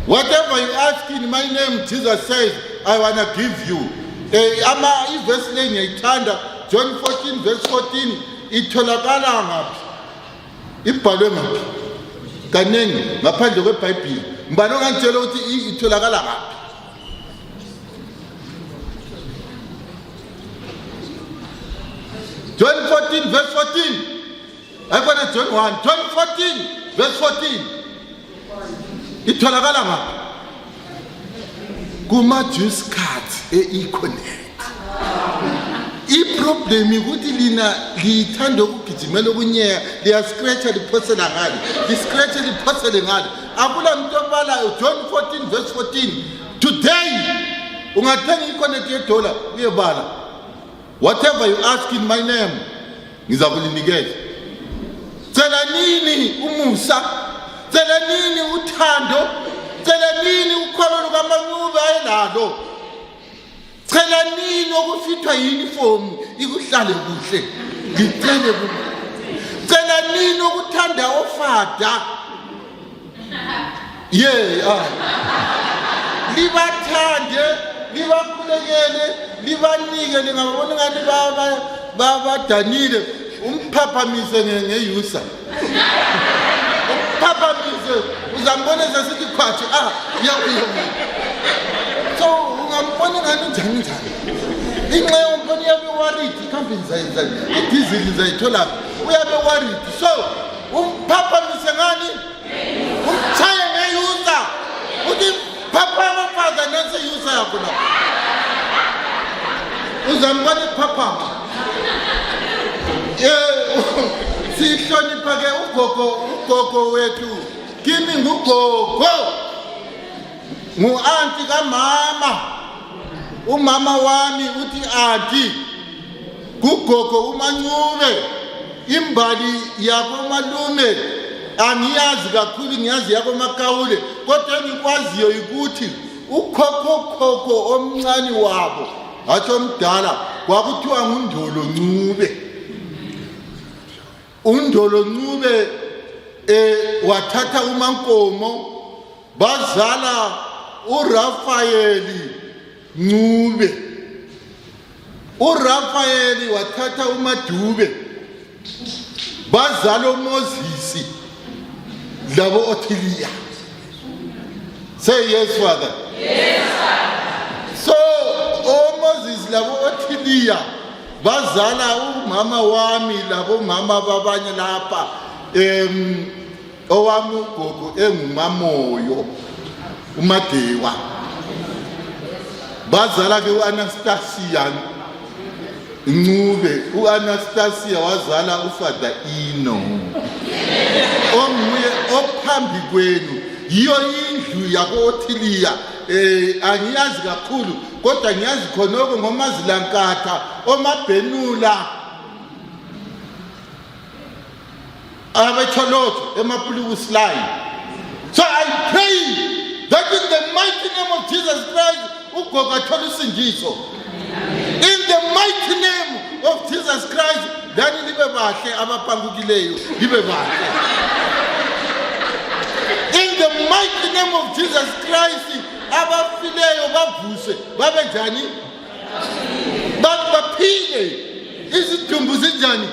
Whatever you ask in my name, Jesus says, I want to give you. Verse ngiyayithanda, John 14 verse 14, itholakala ngaphi? Ibhalwe ngaphi? Kanengi ngaphandle kweBhayibheli. Mbani ongangitshela ukuthi itholakala ngaphi? John 14 verse 14. Ayibona John 1, John 14 verse 14. Itholakala ngaphi? Kuma-juice cards e-Econet. I-problem ukuthi lina lithanda ukugijimela okunyeya, liya-scratcha liphosele ngalo, li-scratcha liphosele ngalo. Akula muntu obalayo. John 14 verse 14. Today ungathenga i-Econet $1 uyebala. Whatever you ask in my name, ngizakulinikeza. Cela nini umusa? Cela nini uthando? Cela nini ukholo lukaMancube ayelalo? Cela nini okufithwa uniform ikuhlale kuhle? Ngicele kuwe. Cela nini ukuthanda ofada? Libathande, libakhulekele, libanike, lingabona ngathi badanile. Umphaphamise ngeyusa. Umphaphamise uzambona sesithi khwathi so ungambona ngani njani. Inxa yombona uyabe worried ikambi ngizayenza. Idizili ngizayithola. Uyabe worried. So umphaphamise ngani? Umchaye ngeyusa. Uthi phapha amafada nansi yusa yakho la. Uzambona iphaphama. Sihlonipha ke ugogo wethu. Kimi ngugogo. Ngu-auntie kamama. Umama wami uthi auntie. Kugogo uMancube. Imbali yabo malume angiyazi kakhulu, ngiyazi yabo Makawule, kodwa engikwaziyo ukuthi ukhokho omncane wabo atsho omdala kwakuthiwa nguNdolo Ncube. uNdolo Ncube wathatha uMankomo bazala uRafaeli Ncube. uRafaeli wathatha uMadube bazala uMoses labo Othilia. Say yes, Father. Yes, Father. So Moses labo Othilia bazala umama wami labo mama babanye lapha owami ugogo engumamoyo uMadewa bazala ke uAnastasia Ncube. uAnastasia wazala uFather Ino omunye ophambi kwenu. Yiyo indlu yabo Othilia. Angiyazi kakhulu kodwa ngiyazi khonoko ngoMazilankatha oMabhenula abetholotho eMapulukuslai. So I pray that in the mighty name of Jesus Christ ugogo athole usindiso. In the mighty name of Jesus Christ, dani libe bahle abaphangukileyo libe bahle. In the mighty name of Jesus Christ, abafileyo bavuse babe njani? Baphile. Izidumbu zinjani?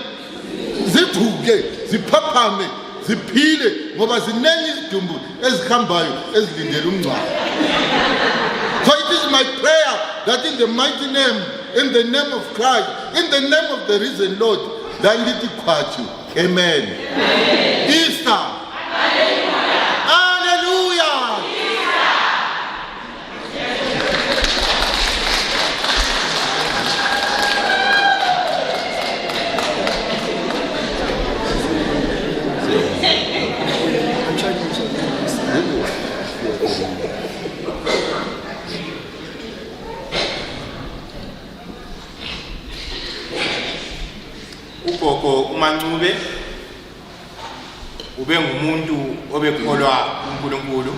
Ziphuke, ziphaphame, ziphile ngoba ziningi izidumbu ezihambayo ezilindele umngcwabo. So it is my prayer that in the mighty name, in the name of Christ, in the name of the risen Lord, then lithi khwathi. Amen. Easter. Hallelujah. Ugogo uMancube ube ngumuntu obekholwa uNkulunkulu.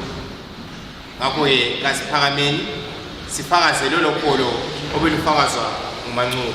Ngakho ke kasiphakameni sifakazele lo kholo obelufakazwa uMancube.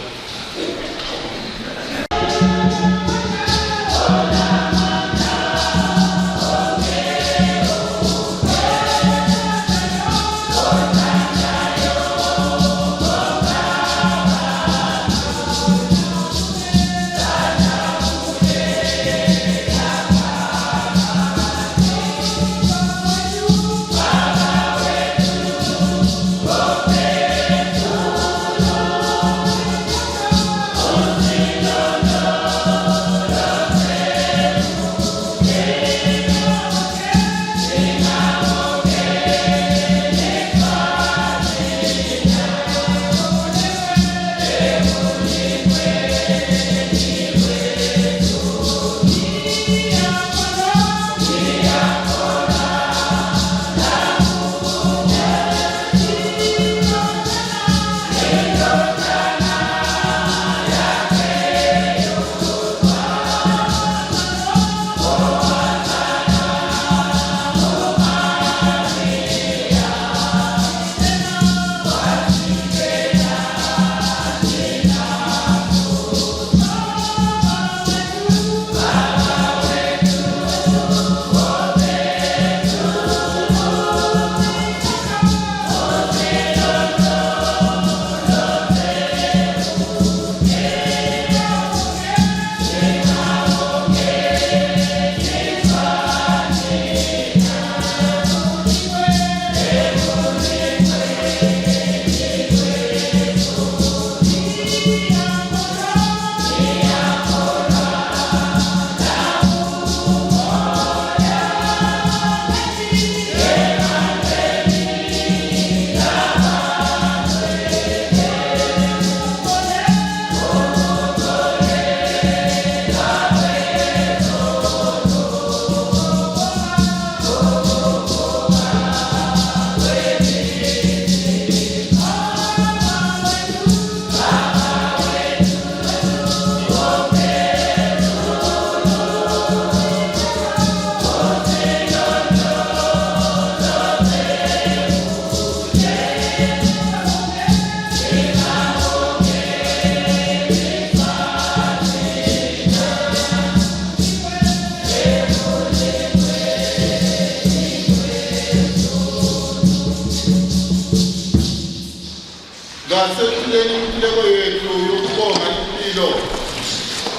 Ngasephileni impilo yethu yokubonga impilo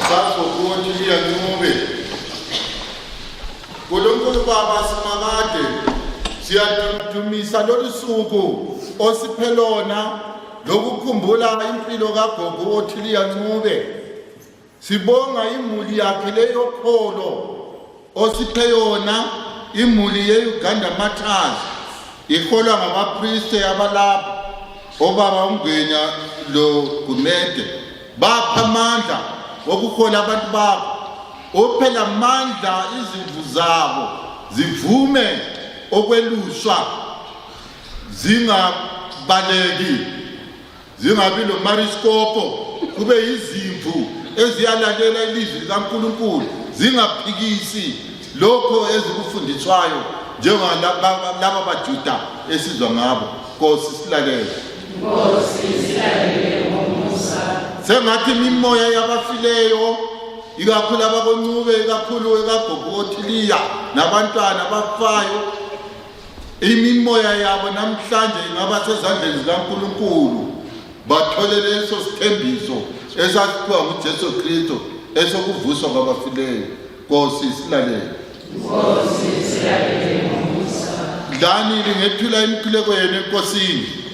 kagogo Otiliya Ncube. Nkulunkulu Baba simakade siyadumisa lolu suku osiphe lona lokukhumbula impilo kagogo Otiliya Ncube. Sibonga imuli yakhe leyo kholo osiphe yona, imuli ye-Uganda Martyrs iholwa ngabapriste abalapha obaba uMgwenya lo Gumede. Bapha amandla okuhola abantu bakho, ophela amandla izimvu zabo zivume okweluswa, zingabaleki, zingabi nomariskopo, kube izimvu eziyalalela ilizwi likaNkulunkulu, zingaphikisi lokho ezikufundiswayo njengalaba baJuda esizwa ngabo. Nkosi silalele. Sengathi imimoya yabafileyo, ikakhulu abakoNcube, ikakhulu ekagogo Otiliya nabantwana abafayo, imimoya yabo namhlanje ingaba sezandleni zikaNkulunkulu, bathole leso sithembiso esasiphiwa nguJesu Kristu esokuvuswa kwabafileyo. Nkosi silalele. Dlani lingethula imikhuleko yenu enkosini.